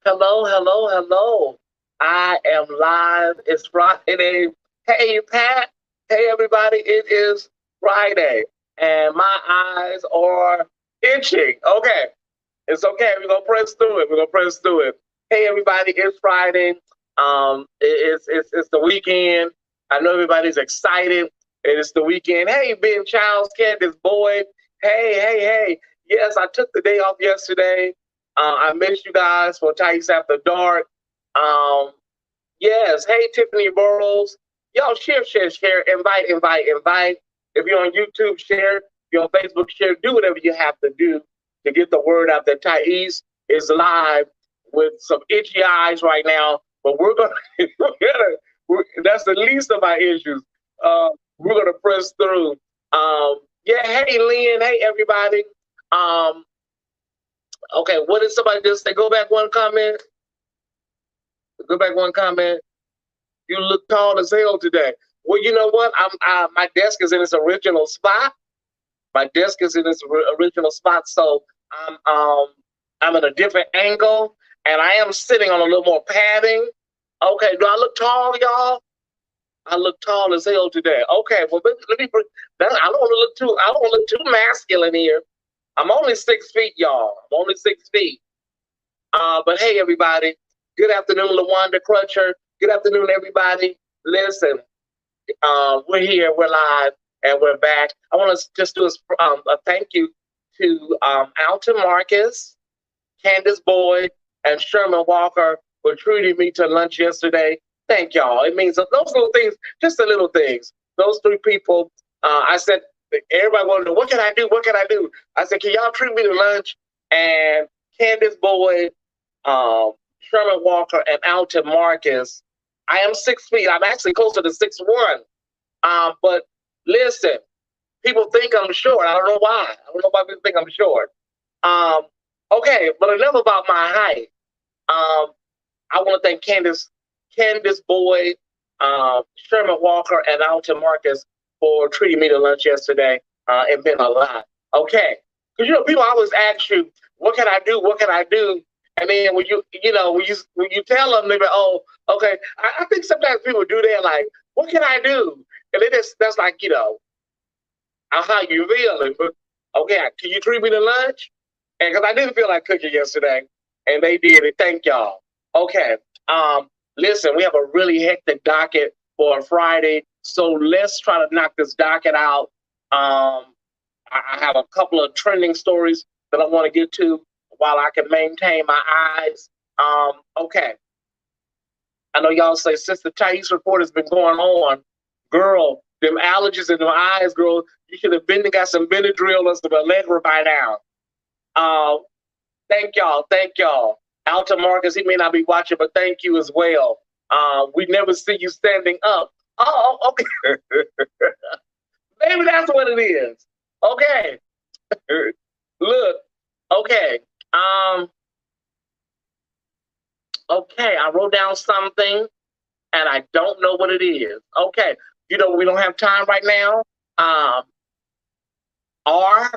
Hello, hello, hello. I am live. It's Friday. Hey, Pat. Hey, everybody. It is Friday, and my eyes are itching. Okay, it's okay. We're gonna press through it. We're gonna press through it. Hey, everybody. It's Friday. It's the weekend. I know everybody's excited. It's the weekend. Hey, Ben Childs, Candace Boyd. Hey. Yes, I took the day off yesterday. I missed you guys for Tyesse After Dark. Um, yes. Hey, Tiffany Burrows. Y'all share. Invite. If you're on YouTube, share. If you're on Facebook, share. Do whatever you have to do to get the word out that Tyesse is live with some itchy eyes right now. But we're gonna, that's the least of our issues. We're gonna press through. Yeah. Hey, Lynn. Hey, everybody. Um, okay. What did somebody just say? Go back one comment. Go back one comment. You look tall as hell today. Well, you know what? My desk is in its original spot. My desk is in its original spot, so I'm I'm at a different angle, and I am sitting on a little more padding. Okay, do I look tall, y'all? I look tall as hell today. Okay, well let me. I don't want to look too. I don't want to look too masculine here. I'm only 6 feet, y'all. I'm only 6 feet. But hey, everybody. Good afternoon, LaWanda Crutcher. Good afternoon, everybody. Listen, we're here, we're live, and we're back. I want to just do a thank you to Alton Marcus, Candace Boyd, and Sherman Walker for treating me to lunch yesterday. Thank y'all. It means those little things, just the little things. Those three people, I said, everybody wanted to know, what can I do? What can I do? I said, can y'all treat me to lunch? And Candace Boyd, Sherman Walker, and Alton Marcus. I am 6 feet. I'm actually closer to 6'1". But listen, people think I'm short. I don't know why. I don't know why people think I'm short. Um, okay, but enough about my height. I want to thank Candace Boyd, Sherman Walker, and Alton Marcus for treating me to lunch yesterday. It meant a lot. Okay, because people always ask you, "What can I do? What can I do?" And then when you tell them, they're like, "Oh, okay." I think sometimes people do that, like, "What can I do?" And that's like, how you feeling. But okay, can you treat me to lunch? And because I didn't feel like cooking yesterday, and they did it. Thank y'all. Okay. Um, Listen, we have a really hectic docket for a Friday, so let's try to knock this docket out. I have a couple of trending stories that I want to get to while I can maintain my eyes. Okay. I know y'all say since the Tyesse report has been going on, girl, them allergies in them eyes, girl, you should have been and got some Benadryl or some Allegra by now. Uh, Thank y'all. Thank y'all. Alton Marcus, he may not be watching, but thank you as well. We never see you standing up. Oh, okay. Maybe that's what it is. Okay. Look. Okay. Um, okay. I wrote down something and I don't know what it is. Okay. We don't have time right now. Um, R.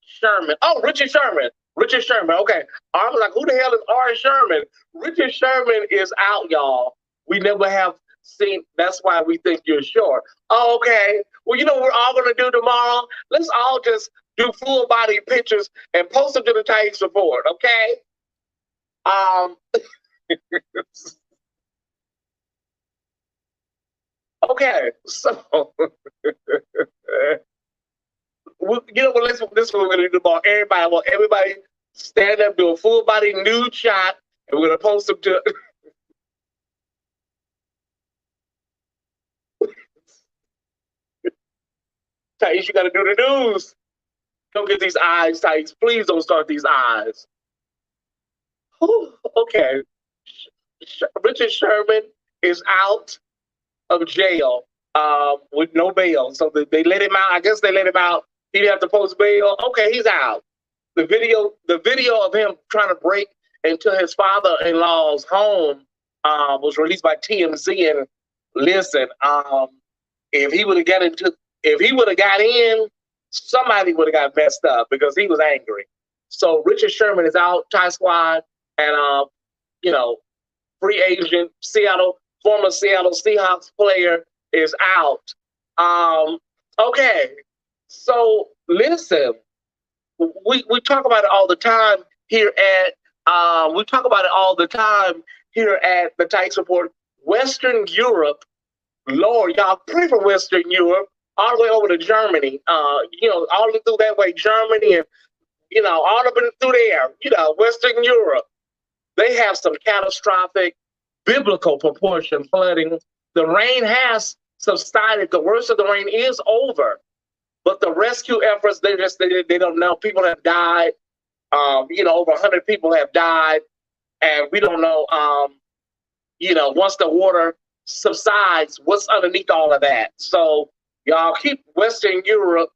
Sherman. Oh, Richard Sherman. Richard Sherman. Okay. I was like, who the hell is R. Sherman? Richard Sherman is out, y'all. We never have seen. That's why we think you're short. Oh, okay. Well, what we're all going to do tomorrow? Let's all just do full body pictures and post them to the Tyesse report, okay? Um, okay. So, this is what we're going to do tomorrow. Everybody stand up, do a full body nude shot, and we're going to post them to. Tyesse, you got to do the news. Don't get these eyes, Tyesse. Please don't start these eyes. Whew, okay. Richard Sherman is out of jail with no bail. So they let him out. I guess they let him out. He didn't have to post bail. Okay, he's out. The video of him trying to break into his father-in-law's home was released by TMZ. And listen, if he would have got in, somebody would have got messed up because he was angry. So Richard Sherman is out, Thai Squad, and you know, free agent, former Seattle Seahawks player is out. Okay, so listen, we talk about it all the time here at we talk about it all the time here at the Tyesse Report. Western Europe, Lord, y'all pray for Western Europe, all the way over to Germany. All through that way, Germany, and all up and through there. Western Europe. They have some catastrophic biblical proportion flooding. The rain has subsided. The worst of the rain is over. But the rescue efforts, they don't know. People have died. Over 100 people have died. And we don't know, once the water subsides, what's underneath all of that. So y'all keep Western Europe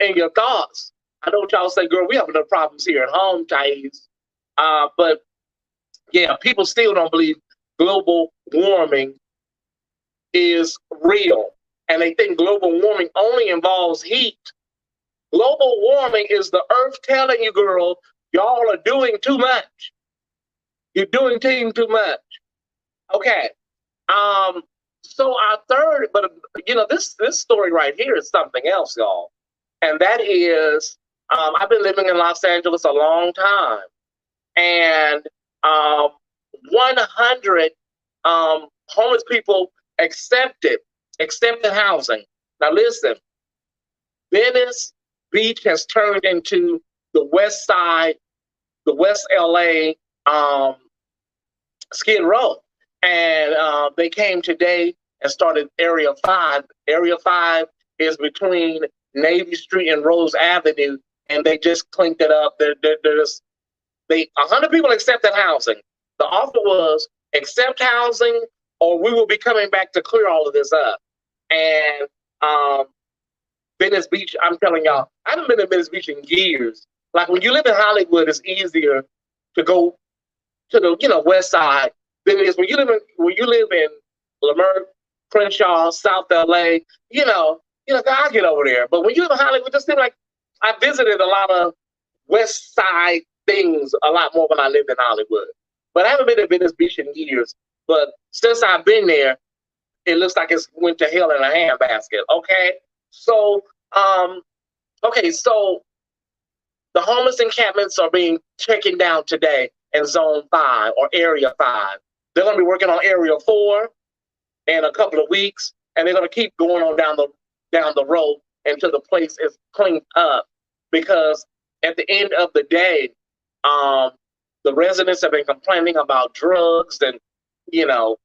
in your thoughts. I know what y'all say, girl, we have enough problems here at home, Tyesse. But yeah, people still don't believe global warming is real. And they think global warming only involves heat. Global warming is the earth telling you, girl, y'all are doing too much. You're doing too much. Okay. So our third, but this story right here is something else, y'all. And that is, I've been living in Los Angeles a long time. And 100 homeless people accepted housing. Now listen, Venice Beach has turned into the West Side, the West LA Skid Row. And they came today and started Area 5. Area 5 is between Navy Street and Rose Avenue, and they just cleaned it up. 100 people accepted housing. The offer was accept housing, or we will be coming back to clear all of this up. And Venice Beach, I'm telling y'all, I haven't been to Venice Beach in years. Like when you live in Hollywood, it's easier to go to the West Side than it is when you live in Leimert, Crenshaw, South LA. I get over there. But when you live in Hollywood, it just seems like I visited a lot of West Side things a lot more when I lived in Hollywood. But I haven't been to Venice Beach in years. But since I've been there, it looks like it's went to hell in a handbasket. Okay, so so the homeless encampments are being taken down today in Zone 5 or Area 5. They're going to be working on Area 4 in a couple of weeks, and they're going to keep going on down the road until the place is cleaned up. Because at the end of the day, the residents have been complaining about drugs and all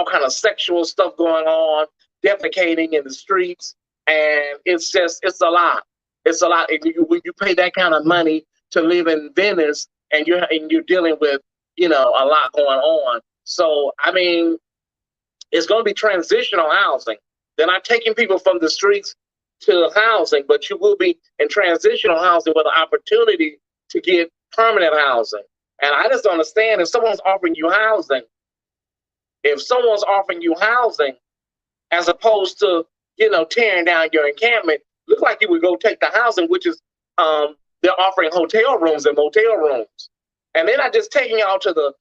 kind of sexual stuff going on, defecating in the streets, and it's a lot. It's a lot. When you pay that kind of money to live in Venice, and you're dealing with a lot going on. So I mean, it's going to be transitional housing. They're not taking people from the streets to housing, but you will be in transitional housing with an opportunity to get permanent housing. And I just don't understand, if someone's offering you housing as opposed to tearing down your encampment, look like you would go take the housing, which is they're offering hotel rooms and motel rooms, and they're not just taking y'all to the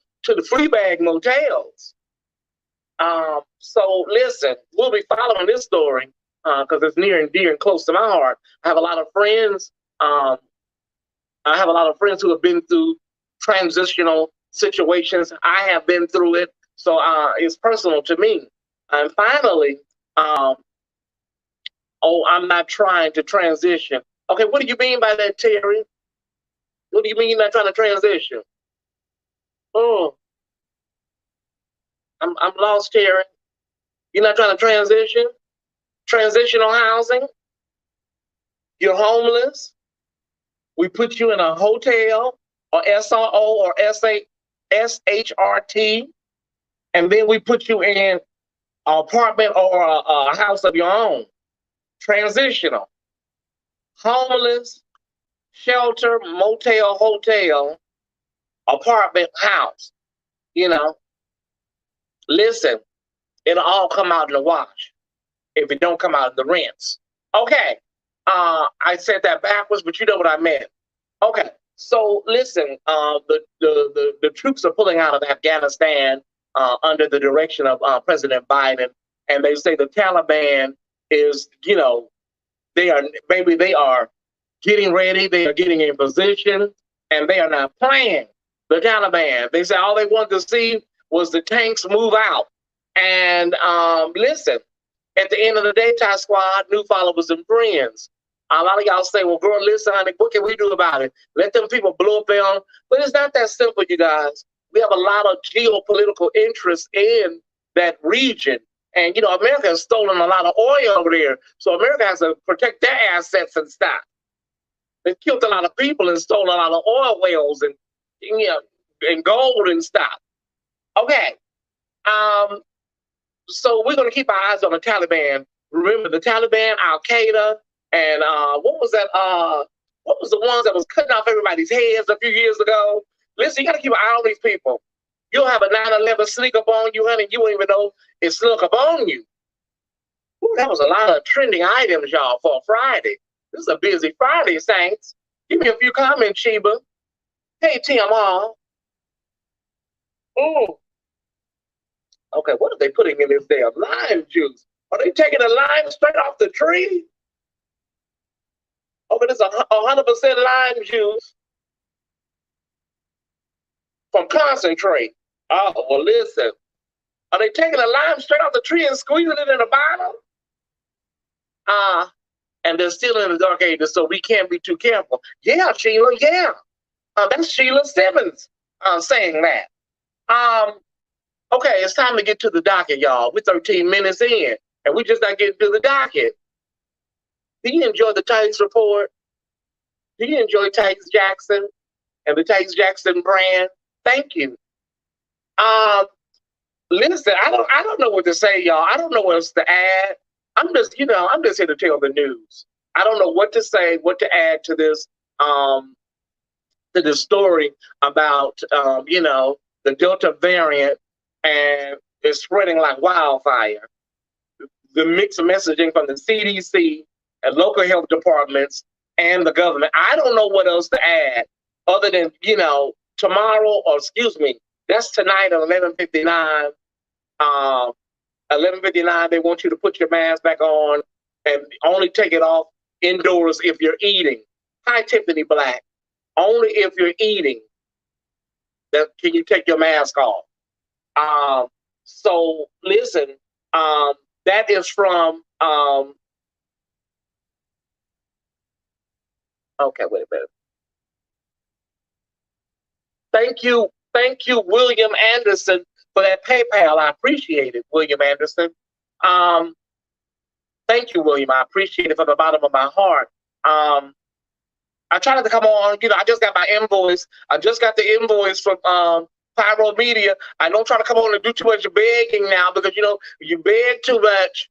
free bag motels. So listen, we'll be following this story because it's near and dear and close to my heart. I have a lot of friends. I have a lot of friends who have been through transitional situations. I have been through it, so it's personal to me. And finally, I'm not trying to transition. Okay, what do you mean by that, Terry? What do you mean you're not trying to transition? Oh, I'm lost, Terry. You're not trying to transition? Transitional housing? You're homeless? We put you in a hotel or SRO or SHRT, and then we put you in an apartment or a house of your own. Transitional. Homeless, shelter, motel, hotel, apartment, house. Listen, it'll all come out in the wash if it don't come out in the rinse. Okay. I said that backwards, but you know what I meant. Okay. So listen, the troops are pulling out of Afghanistan under the direction of President Biden, and they say the Taliban is, they are maybe they are getting ready, they are getting in position, and they are not playing. The Taliban, they say all they wanted to see was the tanks move out. And listen, at the end of the day, Thai Squad, new followers and friends. A lot of y'all say, well, girl, listen, honey, what can we do about it? Let them people blow up their own. But it's not that simple, you guys. We have a lot of geopolitical interest in that region. And, America has stolen a lot of oil over there. So America has to protect their assets and stuff. They've killed a lot of people and stolen a lot of oil wells and, and gold and stuff. Okay. So we're going to keep our eyes on the Taliban. Remember the Taliban, Al Qaeda, and what was that? What was the ones that was cutting off everybody's heads a few years ago? Listen, you got to keep an eye on these people. You'll have a 9/11 sneak up on you, honey. You won't even know it snuck up on you. Ooh, that was a lot of trending items, y'all, for a Friday. This is a busy Friday, Saints. Give me a few comments, Sheba. Hey, TMR. Oh. Okay, what are they putting in this damn lime juice? Are they taking the lime straight off the tree? Okay, this is 100% lime juice from concentrate. Oh, well, listen. Are they taking the lime straight off the tree and squeezing it in a bottle? And they're still in the dark ages, so we can't be too careful. Yeah, Sheila, yeah. That's Sheila Simmons saying that. Okay, it's time to get to the docket, y'all. We're 13 minutes in, and we just not getting to the docket. Do you enjoy the Tyesse report? Do you enjoy Tyesse Jackson and the Tyesse Jackson brand? Thank you. Listen, I don't know what to say, y'all. I don't know what else to add. I'm just here to tell the news. I don't know what to say, what to add to this story about the Delta variant, and it's spreading like wildfire. The mixed messaging from the CDC and local health departments and the government. I don't know what else to add other than, tomorrow, or excuse me, that's tonight at 11:59. 11:59, they want you to put your mask back on and only take it off indoors if you're eating. Hi, Tiffany Black. Only if you're eating can you take your mask off. So listen, that is from, okay, wait a minute. Thank you, William Anderson, for that PayPal. I appreciate it, William Anderson. Thank you, William. I appreciate it from the bottom of my heart. I tried to come on, I just got my invoice. I just got the invoice from Pyro Media. I don't try to come on and do too much begging now because, you beg too much,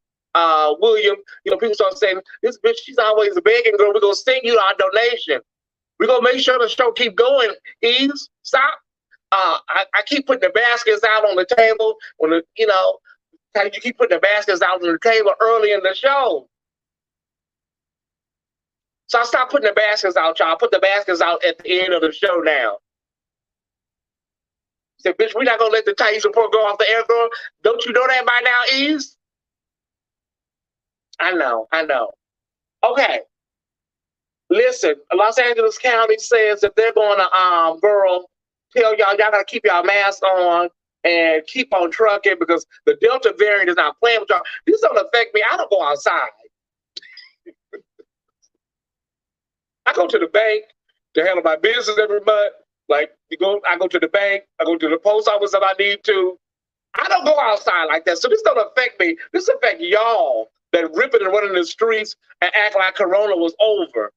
William. People start saying, this bitch, she's always begging, girl. We're going to send you our donation. We're going to make sure the show keep going. Ease, stop. I keep putting the baskets out on the table when, how did you keep putting the baskets out on the table early in the show? So I stopped putting the baskets out, y'all. I put the baskets out at the end of the show now. Said, bitch, we're not going to let the Tyesse report go off the air, girl. Don't you know that by now, Ease? I know. Okay. Listen, Los Angeles County says that they're going to, tell y'all got to keep y'all masks on and keep on trucking because the Delta variant is not playing with y'all. This don't affect me. I don't go outside. I go to the bank to handle my business every month. Like, I go to the bank, I go to the post office if I need to. I don't go outside like that. So this don't affect me. This affects y'all that ripping and running the streets and act like Corona was over.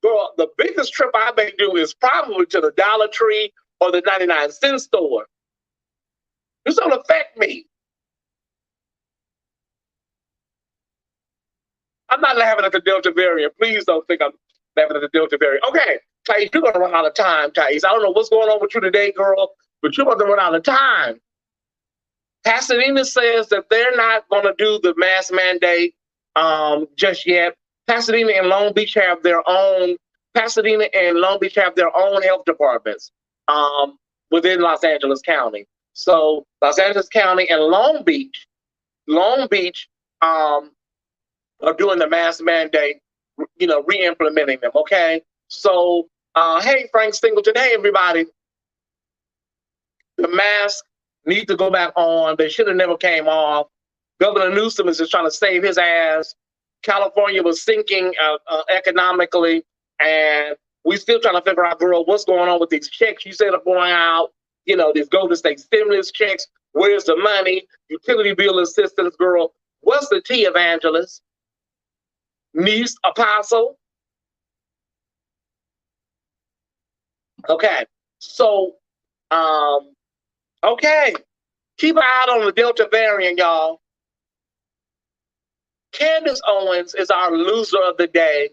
Girl, the biggest trip I may do is probably to the Dollar Tree or the 99-cent store. This don't affect me. I'm not laughing at the Delta variant. Please don't think I'm laughing at the Delta variant. Okay, Tyesse, you're going to run out of time, Tyesse. I don't know what's going on with you today, girl, but you're going to run out of time. Pasadena says that they're not going to do the mask mandate just yet. Pasadena and Long Beach have their own Pasadena and Long Beach have their own health departments within Los Angeles County. So Los Angeles County and Long Beach are doing the mask mandate, re-implementing them. Okay. So, hey, Frank Singleton, hey, everybody. The mask need to go back on. They should have never came off. Governor Newsom is just trying to save his ass. California was sinking economically, and we still trying to figure out, girl, what's going on with these checks you said are going out. These Golden State stimulus checks. Where's the money? Utility bill assistance, girl. What's the tea, Evangelist? Niece, Apostle? Okay. So, okay. Keep an eye on the Delta variant, y'all. Candace Owens is our loser of the day.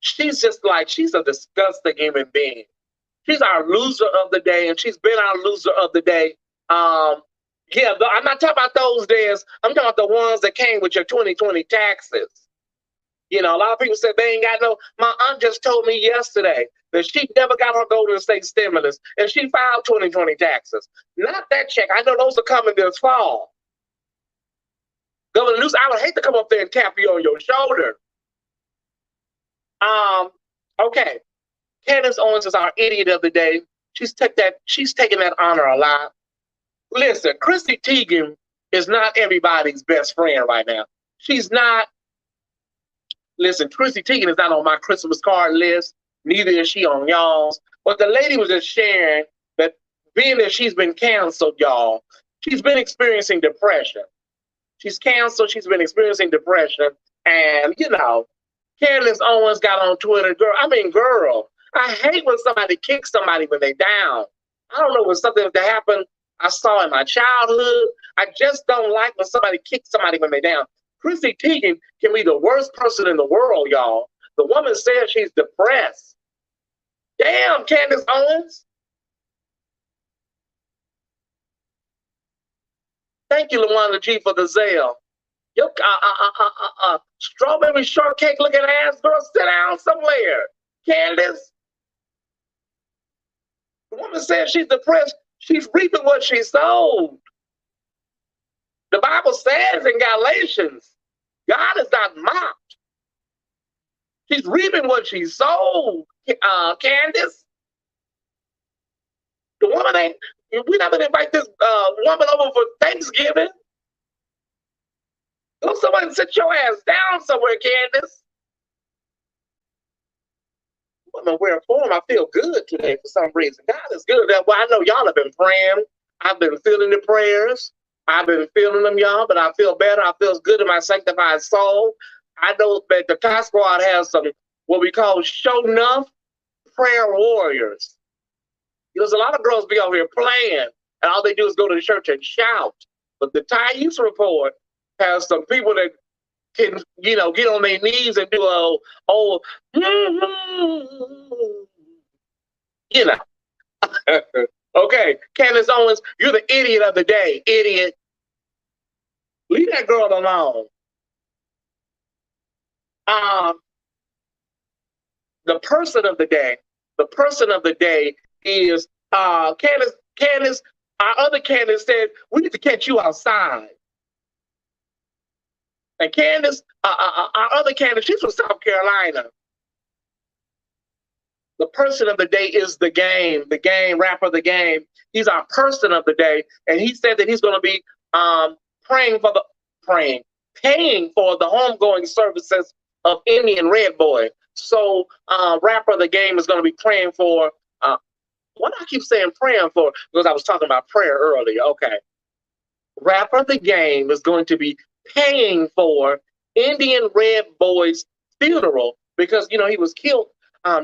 She's a disgusting human being. She's our loser of the day, and she's been our loser of the day. I'm not talking about those days. I'm talking about the ones that came with your 2020 taxes. A lot of people said they ain't got no. My aunt just told me yesterday that she never got her Golden State stimulus, and she filed 2020 taxes. Not that check. I know those are coming this fall. Governor Newsom, I would hate to come up there and tap you on your shoulder. Okay. Candace Owens is our idiot of the day. She's taking that honor a lot. Listen, Chrissy Teigen is not everybody's best friend right now. She's not. Listen, Chrissy Teigen is not on my Christmas card list. Neither is she on y'all's. But the lady was just sharing that being that she's been canceled, y'all, she's been experiencing depression. She's canceled. She's been experiencing depression. And, Candace Owens got on Twitter. Girl, I hate when somebody kicks somebody when they down. I don't know, when something that happened I saw in my childhood. I just don't like when somebody kicks somebody when they down. Chrissy Teigen can be the worst person in the world, y'all. The woman says she's depressed. Damn, Candace Owens. Thank you, Luana G, for the Zelle. Your strawberry shortcake looking ass girl, sit down somewhere. Candace. The woman says she's depressed. She's reaping what she sowed. The Bible says in Galatians, God is not mocked. She's reaping what she sowed, Candace. The woman ain't, we're not going to invite this woman over for Thanksgiving. Go somebody sit your ass down somewhere, Candace. I'm going to wear a form. I feel good today for some reason. God is good. Well, I know y'all have been praying. I've been feeling the prayers. I've been feeling them, y'all, but I feel better. I feel good in my sanctified soul. I know that the Kai Squad has some, what we call show enough prayer warriors. There's a lot of girls be over here playing, and all they do is go to the church and shout. But the Tyesse report has some people that can, get on their knees and do Okay, Candace Owens, you're the idiot of the day, idiot. Leave that girl alone. The person of the day is Candace. Our other Candace said, we need to catch you outside. And Candace, our other Candace, she's from South Carolina. The person of the day is the game rapper, the game. He's our person of the day. And he said that he's going to be paying for the homegoing services of Indian Red Boy. So rapper of the game is going to be praying for, what do I keep saying praying for? Because I was talking about prayer earlier. Okay. Rapper of the game is going to be paying for Indian Red Boy's funeral because, he was killed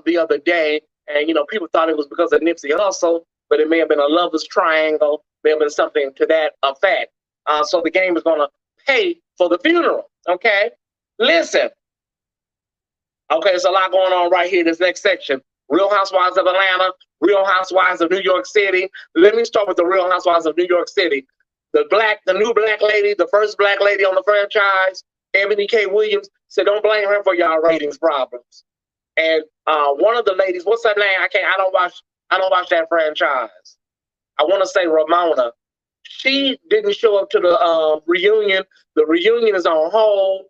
the other day, and people thought it was because of Nipsey Hussle, but it may have been a lover's triangle, may have been something to that effect. So the game is going to pay for the funeral. Okay, listen. Okay, there's a lot going on right here. This next section: Real Housewives of Atlanta, Real Housewives of New York City. Let me start with the Real Housewives of New York City. The new black lady, the first black lady on the franchise, Ebony K. Williams, said, "Don't blame her for y'all ratings problems." And one of the ladies, what's her name? I don't watch that franchise. I want to say Ramona. She didn't show up to the reunion. The reunion is on hold.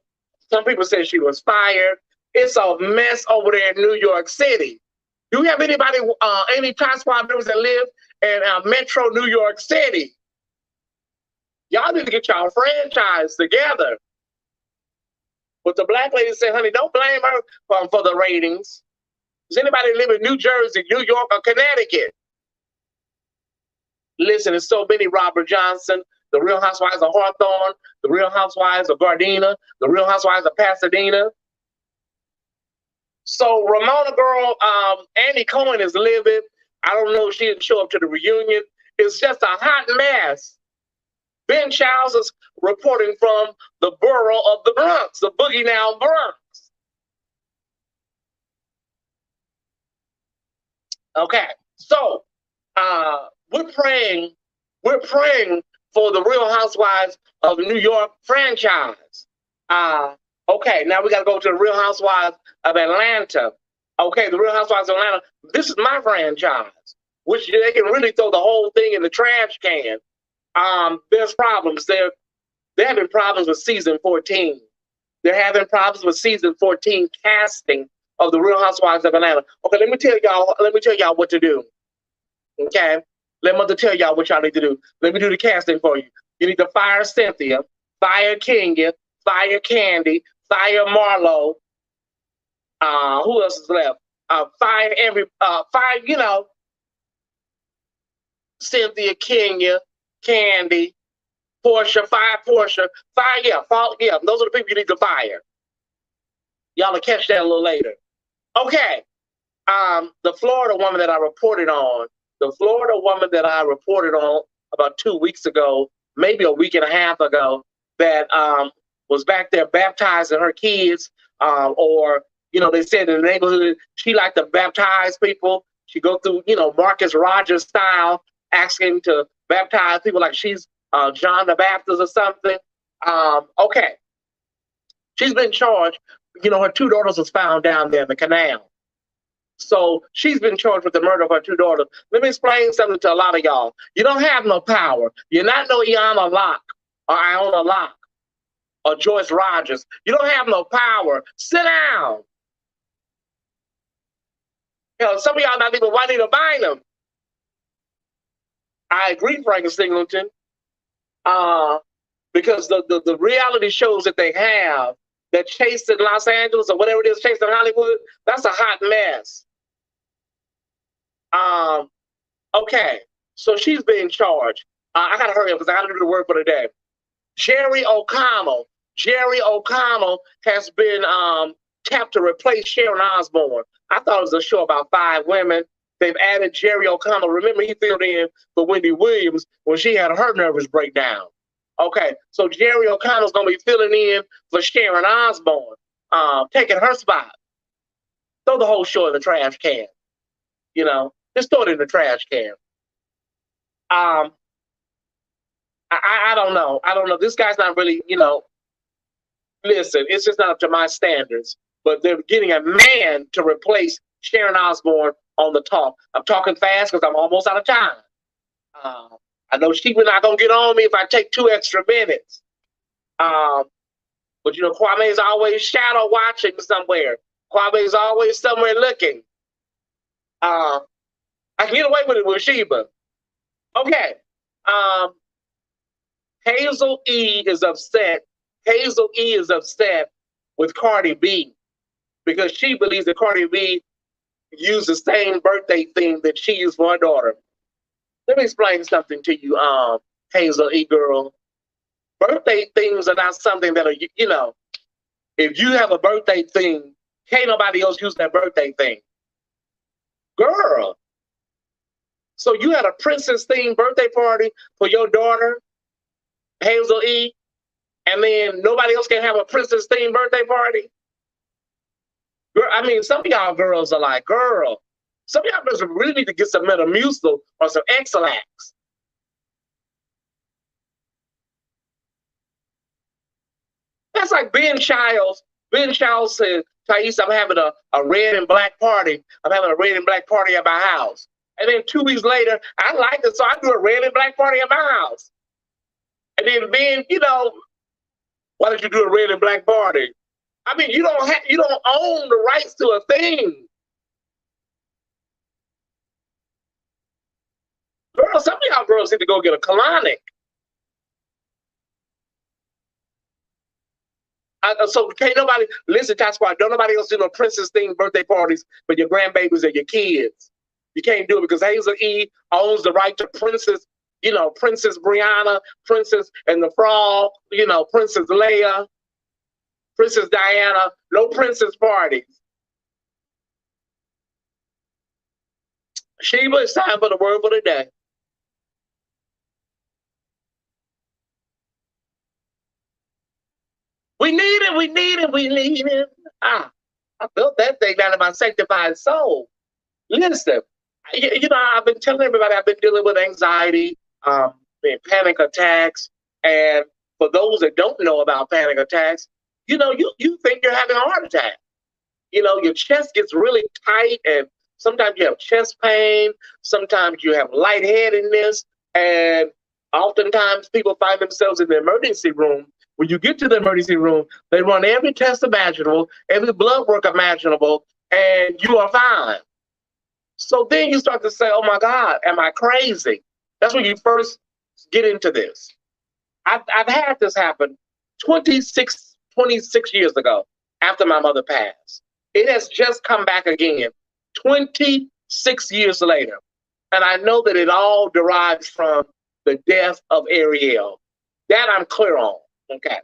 Some people said she was fired. It's a mess over there in New York City. Do you have anybody, any Top Squad members that live in Metro New York City? Y'all need to get y'all franchise together. But the black lady said, honey, don't blame her for the ratings. Does anybody live in New Jersey, New York, or Connecticut? Listen, there's so many Robert Johnson, the Real Housewives of Hawthorne, the Real Housewives of Gardena, the Real Housewives of Pasadena. So Ramona girl, Andy Cohen is living. I don't know if she didn't show up to the reunion. It's just a hot mess. Ben Childs is reporting from the borough of the Bronx, the Boogie Now Bronx. Okay, so we're praying for the Real Housewives of New York franchise. Okay, now we got to go to the Real Housewives of Atlanta. Okay, the Real Housewives of Atlanta. This is my franchise, which they can really throw the whole thing in the trash can. There's problems. They're having problems with season 14. They're having problems with season 14 casting of the Real Housewives of Atlanta. Okay, let me tell y'all what to do. Okay, let me tell y'all what y'all need to do. Let me do the casting for you. You need to fire Cynthia, fire Kenya, fire Candy, fire Marlo. Who else is left? Fire Cynthia, Kenya, Candy, Portia, fire Portia, yeah. Those are the people you need to fire. Y'all will catch that a little later. Okay. The Florida woman that I reported on about 2 weeks ago, maybe a week and a half ago, that was back there baptizing her kids, or they said in the neighborhood she liked to baptize people. She go through Marcus Rogers style, asking to baptize people like she's John the Baptist or something. Okay, she's been charged. Her 2 daughters was found down there in the canal. So she's been charged with the murder of her 2 daughters. Let me explain something to a lot of y'all. You don't have no power. You're not no Iana Locke or Iona Locke or Joyce Rogers. You don't have no power. Sit down. Some of y'all not even Juanita Bynum. I agree, Frank Singleton. Because the reality shows that they have, that Chase in Los Angeles or whatever it is, Chase in Hollywood, that's a hot mess. Okay, so she's being charged. I gotta hurry up because I gotta do the work for the day. Jerry O'Connell has been tapped to replace Sharon Osbourne. I thought it was a show about 5 women. They've added Jerry O'Connell. Remember, he filled in for Wendy Williams when she had her nervous breakdown. Okay, so Jerry O'Connell's gonna be filling in for Sharon Osbourne, taking her spot. Throw the whole show in the trash can. Just throw it in the trash can. I don't know. This guy's not really, listen, it's just not up to my standards. But they're getting a man to replace Sharon Osbourne on the talk. I'm talking fast because I'm almost out of time. I know she's not going to get on me if I take 2 extra minutes. But, Kwame is always shadow watching somewhere. Kwame is always somewhere looking. I can get away with it with Sheba. Okay. Hazel E is upset. Hazel E is upset with Cardi B because she believes that Cardi B used the same birthday theme that she used for her daughter. Let me explain something to you, Hazel E girl. Birthday themes are not something that are, if you have a birthday theme, can't nobody else use that birthday theme. Girl. So you had a princess themed birthday party for your daughter, Hazel E, and then nobody else can have a princess themed birthday party? Girl, some of y'all girls are like, girl, some of y'all girls really need to get some Metamucil or some X-Lax. That's like Ben Childs. Ben Childs said Tyesse, I'm having a red and black party. I'm having a red and black party at my house. And then 2 weeks later, I like it, so I do a red and black party at my house. And then Ben, why did you do a red and black party? I mean, you don't own the rights to a thing. Girls, some of y'all girls need to go get a colonic. So can't nobody listen, Top Squad. Don't nobody else do no princess theme birthday parties for your grandbabies and your kids. You can't do it because Hazel E owns the right to Princess Brianna, Princess and the Frog, Princess Leia, Princess Diana. No princess parties. Sheba, it's time for the word for the day. We need it. I felt that thing down in my sanctified soul. Listen, I've been telling everybody I've been dealing with anxiety, and panic attacks. And for those that don't know about panic attacks, you think you're having a heart attack. Your chest gets really tight, and sometimes you have chest pain. Sometimes you have lightheadedness. And oftentimes people find themselves in the emergency room. When you get to the emergency room, they run every test imaginable, every blood work imaginable, and you are fine. So then you start to say, oh my God, am I crazy? That's when you first get into this. I've had this happen 26 years ago after my mother passed. It has just come back again 26 years later. And I know that it all derives from the death of Ariel. That I'm clear on. Okay.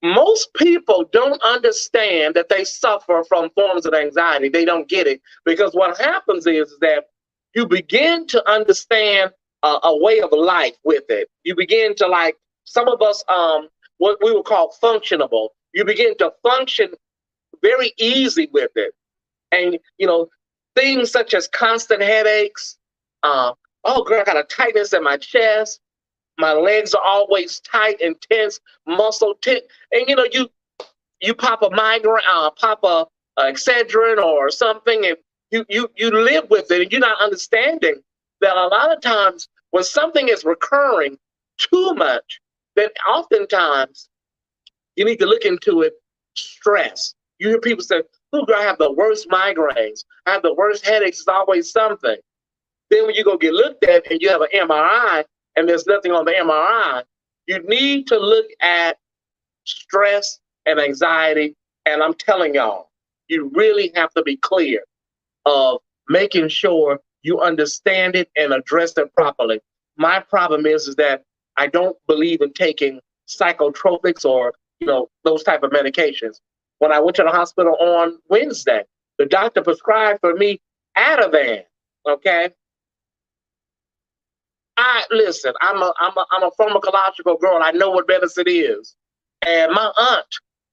Most people don't understand that they suffer from forms of anxiety. They don't get it because what happens is that you begin to understand a way of life with it. You begin to some of us, what we would call functionable. You begin to function very easy with it. And, things such as constant headaches. Oh, girl, I got a tightness in my chest. My legs are always tight and tense, muscle tense. And you pop a migraine, pop a Excedrin or something, and you live with it, and you're not understanding that a lot of times when something is recurring too much, then oftentimes you need to look into it. Stress. You hear people say, "Oh, girl, I have the worst migraines. I have the worst headaches. It's always something." Then when you go get looked at and you have an MRI, and there's nothing on the MRI, you need to look at stress and anxiety. And I'm telling y'all, you really have to be clear of making sure you understand it and address it properly. My problem is that I don't believe in taking psychotropics or, those type of medications. When I went to the hospital on Wednesday, the doctor prescribed for me Ativan, okay? Listen, I'm a pharmacological girl. I know what medicine is. And my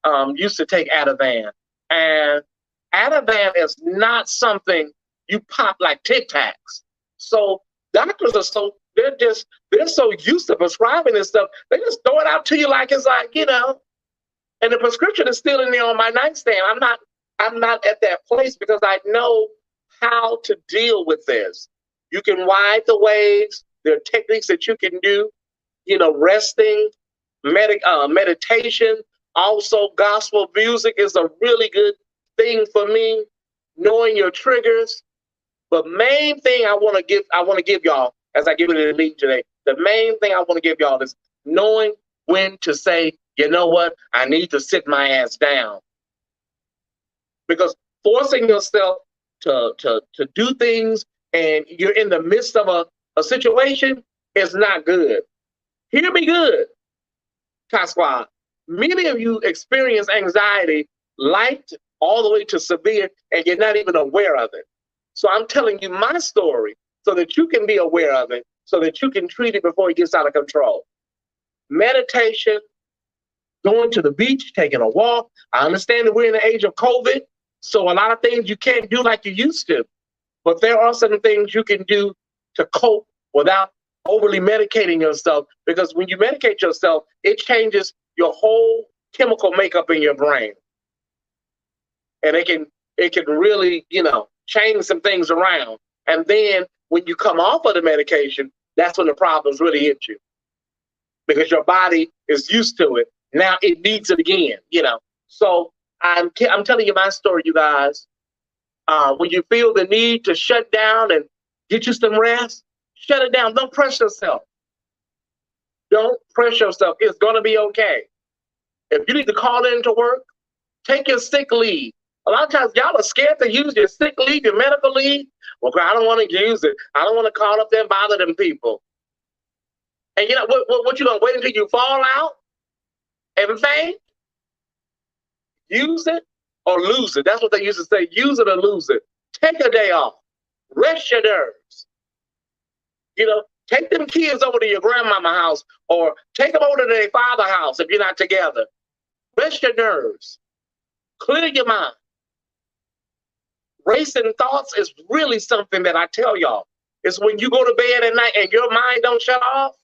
aunt used to take Ativan. And Ativan is not something you pop like Tic Tacs. So doctors are they're so used to prescribing this stuff, they just throw it out to you like it's and the prescription is still in there on my nightstand. I'm not at that place because I know how to deal with this. You can ride the waves. There are techniques that you can do, resting, meditation. Also, gospel music is a really good thing for me, knowing your triggers. But main thing I want to give y'all, as I give it in the meeting today, the main thing I want to give y'all is knowing when to say, you know what, I need to sit my ass down. Because forcing yourself to do things and you're in the midst of a situation is not good. Hear me good, Top Squad. Many of you experience anxiety light all the way to severe, and you're not even aware of it. So I'm telling you my story so that you can be aware of it, so that you can treat it before it gets out of control. Meditation, going to the beach, taking a walk. I understand that we're in the age of COVID, so a lot of things you can't do like you used to. But there are some things you can do to cope without overly medicating yourself, because when you medicate yourself, it changes your whole chemical makeup in your brain. and it can really, change some things around. And then when you come off of the medication, that's when the problems really hit you, because your body is used to it. Now it needs it again, So I'm telling you my story, you guys. When you feel the need to shut down and get you some rest, shut it down. Don't press yourself. Don't press yourself. It's going to be okay. If you need to call in to work, take your sick leave. A lot of times y'all are scared to use your sick leave, your medical leave. Well, I don't want to use it. I don't want to call up there and bother them people. And you know what you going to wait until you fall out? Everything? Use it or lose it. That's what they used to say. Use it or lose it. Take a day off. Rest your nerves. Take them kids over to your grandmama house, or take them over to their father's house if you're not together. Rest your nerves. Clear your mind. Racing thoughts is really something that I tell y'all. It's when you go to bed at night and your mind don't shut off.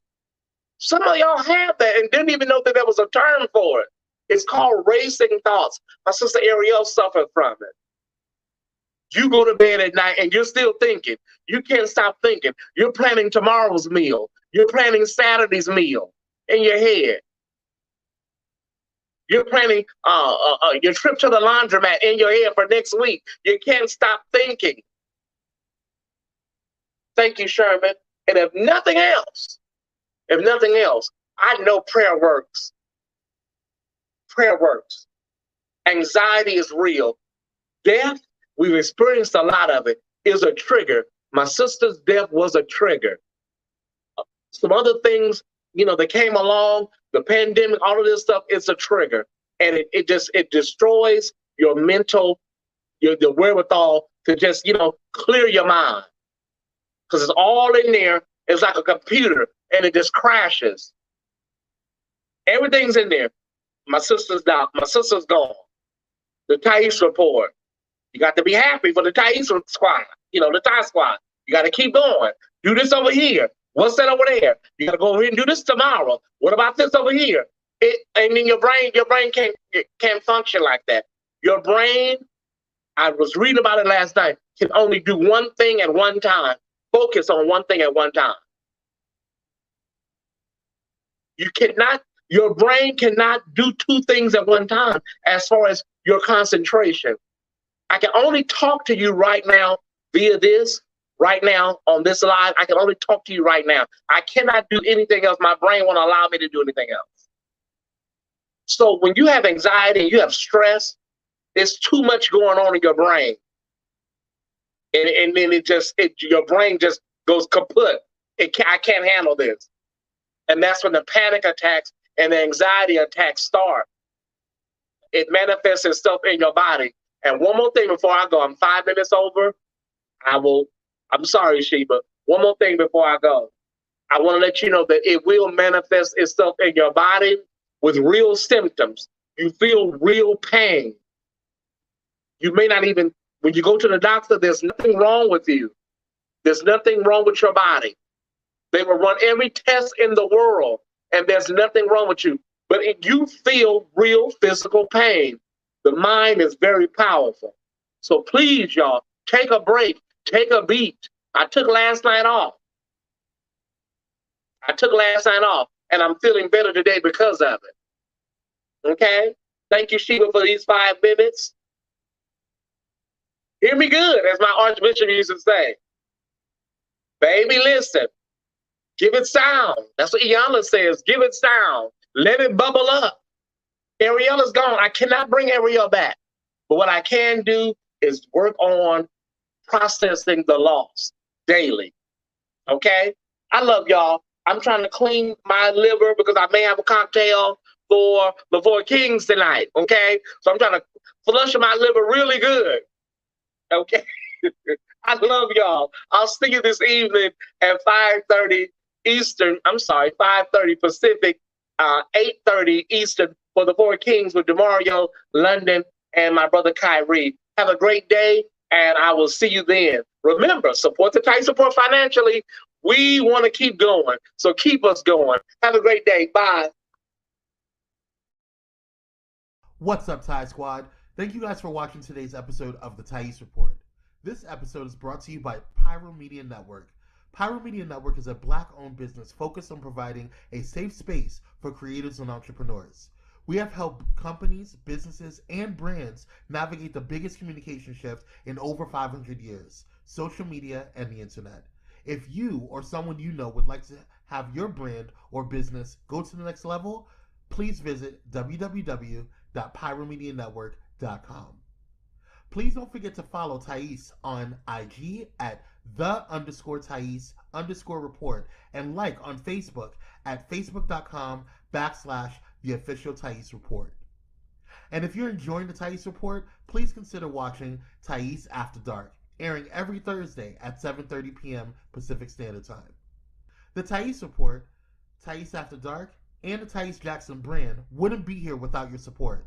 Some of y'all have that and didn't even know that there was a term for it. It's called racing thoughts. My sister Ariel suffered from it. You go to bed at night and you're still thinking. You can't stop thinking. You're planning tomorrow's meal. You're planning Saturday's meal in your head. You're planning your trip to the laundromat in your head for next week. You can't stop thinking. Thank you, Sherman. And if nothing else, I know prayer works. Prayer works. Anxiety is real. Death, we've experienced a lot of it, is a trigger. My sister's death was a trigger. Some other things, that came along, the pandemic, all of this stuff, it's a trigger. And it destroys your mental, the wherewithal to just, clear your mind. Because it's all in there. It's like a computer, and it just crashes. Everything's in there. My sister's down. My sister's gone. The Tyesse report. You got to be happy for the Tyesse squad. The Ty squad. You got to keep going. Do this over here. What's that over there? You got to go over here and do this tomorrow. What about this over here? And then your brain can't function like that. Your brain, I was reading about it last night, can only do one thing at one time. Focus on one thing at one time. Your brain cannot do two things at one time as far as your concentration. I can only talk to you right now via this, right now on this live. I can only talk to you right now. I cannot do anything else. My brain won't allow me to do anything else. So when you have anxiety and you have stress, it's too much going on in your brain. And then your brain just goes kaput. I can't handle this. And that's when the panic attacks and the anxiety attacks start. It manifests itself in your body. And one more thing before I go, I'm 5 minutes over. I'm sorry, Sheba. One more thing before I go. I want to let you know that it will manifest itself in your body with real symptoms. You feel real pain. You may not even, when you go to the doctor, there's nothing wrong with you. There's nothing wrong with your body. They will run every test in the world, and there's nothing wrong with you. But if you feel real physical pain, the mind is very powerful. So please, y'all, take a break, take a beat. I took last night off, and I'm feeling better today because of it. Okay? Thank you, Sheba, for these 5 minutes. Hear me good, as my Archbishop used to say. Baby, listen. Give it sound. That's what Iyanla says. Give it sound. Let it bubble up. Ariel is gone. I cannot bring Ariel back. But what I can do is work on processing the loss daily. Okay? I love y'all. I'm trying to clean my liver because I may have a cocktail for the Four Kings tonight. Okay? So I'm trying to flush my liver really good. Okay? I love y'all. I'll see you this evening at 5:30 Eastern. I'm sorry, 5:30 Pacific, 8:30 Eastern for the Four Kings with DeMario, London, and my brother Kyrie. Have a great day, and I will see you then. Remember, support the Tyesse Report financially. We want to keep going, so keep us going. Have a great day. Bye. What's up, Ty Squad? Thank you guys for watching today's episode of the Tyesse Report. This episode is brought to you by Pyro Media Network. Pyro Media Network is a Black-owned business focused on providing a safe space for creators and entrepreneurs. We have helped companies, businesses, and brands navigate the biggest communication shift in over 500 years, social media and the internet. If you or someone you know would like to have your brand or business go to the next level, please visit www.pyromedianetwork.com. Please don't forget to follow Tyesse on IG at _Tyesse_report and like on Facebook at facebook.com/the official Tyesse Report. And if you're enjoying the Tyesse Report, please consider watching Tyesse After Dark, airing every Thursday at 7:30 p.m. Pacific Standard Time. The Tyesse Report, Tyesse After Dark, and the Tyesse Jackson brand wouldn't be here without your support.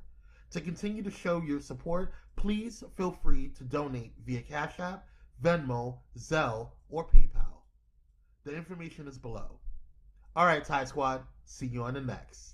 To continue to show your support, please feel free to donate via Cash App, Venmo, Zelle, or PayPal. The information is below. All right, Ty Squad, see you on the next.